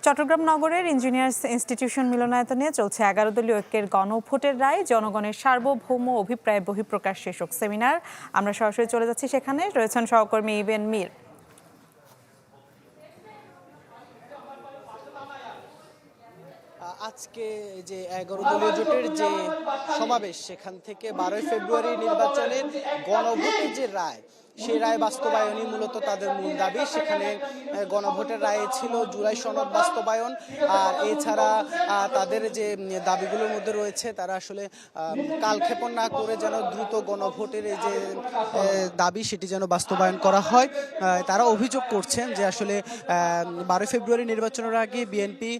চট্টগ্রাম নগরের engineers institution মিলনায়তনে চলছে 11 দলীয় ঐক্যের গণভোটের রায় জনগণের সার্বভৌম অভিপ্রায় বহিঃপ্রকাশ শীর্ষক সেমিনার। আমরা সরাসরি চলে যাচ্ছি সেখানে, রয়েছেন সহকর্মী ইবেন মীর। আজকে যে 11 দলীয় জোটের যে সমাবেশ, সেখান থেকে 12 ফেব্রুয়ারি নির্বাচনের গণভোটের যে রায়, সেই রায় বাস্তবায়নই মূলত তাদের মূল দাবি। সেখানে গণভোটের রায়ে ছিল জুলাই সনদ বাস্তবায়ন, আর এছাড়া তাদের যে দাবিগুলোর মধ্যে রয়েছে, তারা আসলে কালক্ষেপণ না করে যেন দ্রুত গণভোটের এই যে দাবি, সেটি যেন বাস্তবায়ন করা হয়। তারা অভিযোগ করছেন যে আসলে 12 ফেব্রুয়ারি নির্বাচনের আগে বিএনপি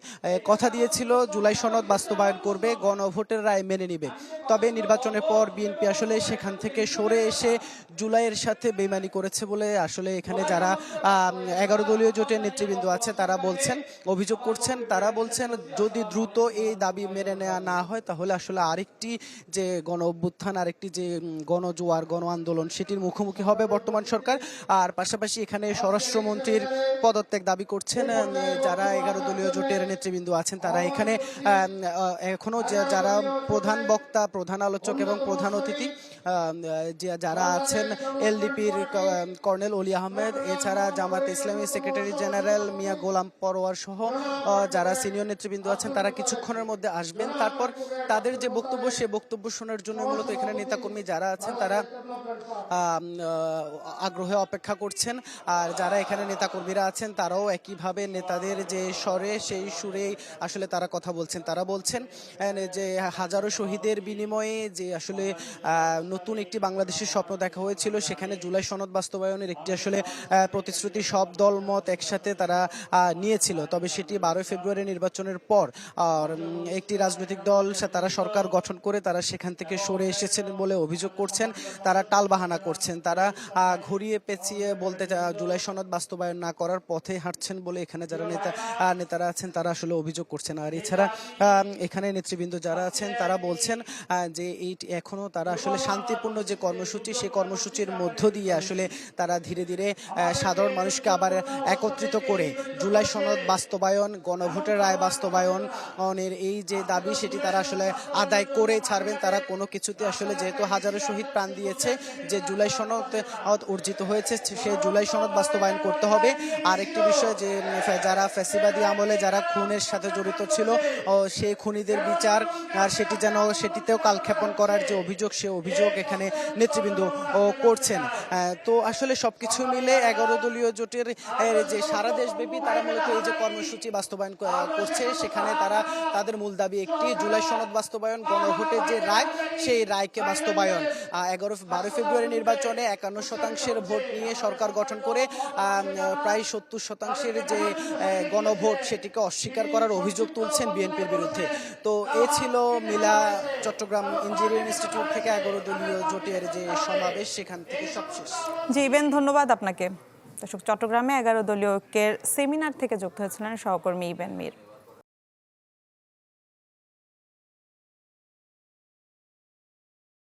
কথা দিয়েছিল জুলাই সনদ বাস্তবায়ন করবে, গণভোটের রায় মেনে নিবে। তবে নির্বাচনের পর বিএনপি আসলে সেখান থেকে সরে এসে জুলাইয়ের সাথে বেইমানি করেছে বলে আসলে এখানে যারা 11 দলীয় জোটের নেতৃবৃন্দ আছে তারা বলছেন, অভিযোগ করছেন। তারা বলছেন যদি দ্রুত এই দাবি মেনে নেওয়া না হয়, তাহলে আসলে আরেকটি যে গণ অভ্যুত্থান, আরেকটি যে গণজোয়ার, গণ আন্দোলন, সেটির মুখোমুখি হবে বর্তমান সরকার। আর পাশাপাশি এখানে স্বরাষ্ট্রমন্ত্রীর পদত্যাগ দাবি করছেন যারা 11 দলীয় জোটের নেতৃবৃন্দ আছেন। তারা এখানে এখনো যারা প্রধান বক্তা, প্রধান আলোচক এবং প্রধান অতিথি যারা আছেন, এলডিপির কর্নেল অলি আহমেদ, এছাড়া জামাত ইসলামী সেক্রেটারি জেনারেল মিয়া গোলাম পরোয়ার সহ যারা সিনিয়র নেতৃবৃন্দ আছেন, তারা কিছুক্ষণের মধ্যে আসবেন। তারপর তাদের যে বক্তব্য, সে বক্তব্য শোনার জন্য মূলত এখানে নেতাকর্মী যারা আছেন তারা আগ্রহে অপেক্ষা করছেন। আর যারা এখানে নেতাকর্মীরা আছেন তারাও একইভাবে নেতাদের যে স্বরে, সেই সুরেই আসলে তারা কথা বলছেন। তারা বলছেন যে হাজারো শহীদের বিনিময়ে যে আসলে নতুন একটি বাংলাদেশের স্বপ্ন দেখা হয়েছিল, সেখানে জুলাই সনদ বাস্তবায়নের একটি আসলে প্রতিশ্রুতি সব দল মত একসাথে তারা নিয়েছিল। তবে সেটি 12 ফেব্রুয়ারি নির্বাচনের পর আর একটি রাজনৈতিক দল তারা সরকার গঠন করে তারা সেখান থেকে সরে এসেছেন বলে অভিযোগ করছেন। তারা টালবাহানা করছেন, তারা ঘুরিয়ে পেঁচিয়ে বলতে জুলাই সনদ বাস্তবায়ন না করার পথে হাঁটছেন বলে এখানে যারা নেতারা আছেন তারা আসলে অভিযোগ করছেন। আর এছাড়া এখানে নেতৃবৃন্দ যারা আছেন তারা বলছেন যে এই এখনো তারা আসলে শান্তিপূর্ণ যে কর্মসূচি, সেই কর্মসূচির মধ্য দিয়ে আসলে তারা ধীরে ধীরে সাধারণ মানুষকে আবার একত্রিত করে জুলাই সনদ বাস্তবায়ন, গণভোটের রায় বাস্তবায়নের এই যে দাবি, সেটি তারা আসলে আদায় করে ছাড়বেন। তারা কোনো কিছুতে আসলে, যেহেতু হাজারো শহীদ প্রাণ দিয়েছে, যে জুলাই সনদ অর্জিত হয়েছে, সেই জুলাই সনদ বাস্তবায়ন করতে হবে। আর একটি বিষয় যে যারা ফ্যাসিবাদী আমলে যারা খুনের সাথে জড়িত ছিল, সেই খুনিদের বিচার, আর সেটিতেও কালক্ষেপণ করার যে অভিযোগ, সে অভিযোগ এখানে নেতৃবৃন্দ করছেন। তো আসলে সবকিছু মিলে 11 দলীয় জোটের যে সারা দেশব্যাপী তারা মূলত এই যে কর্মসূচি বাস্তবায়ন করছে, সেখানে তারা তাদের মূল দাবি একটি, জুলাই সনদ বাস্তবায়ন, গণভোটের যে রায়, সেই রায়কে বাস্তবায়ন। 12 ফেব্রুয়ারি নির্বাচনে 51% ভোট নিয়ে সরকার গঠন করে প্রায় 70% যে গণভোট, সেটিকে অস্বীকার করার অভিযোগ তুলছেন বিএনপির বিরুদ্ধে। তো এ ছিল মিলা চট্টগ্রাম ইঞ্জিনিয়ারিং ইনস্টিটিউট থেকে 11 দলীয় জোটের যে সমাবেশ, সেখান থেকে সবশেষ। জি ইবেন, ধন্যবাদ আপনাকে। দর্শক, চট্টগ্রামে 11 দলীয় ঐক্যের সেমিনার থেকে যুক্ত হয়েছিলেন সহকর্মী ইবেন মীর।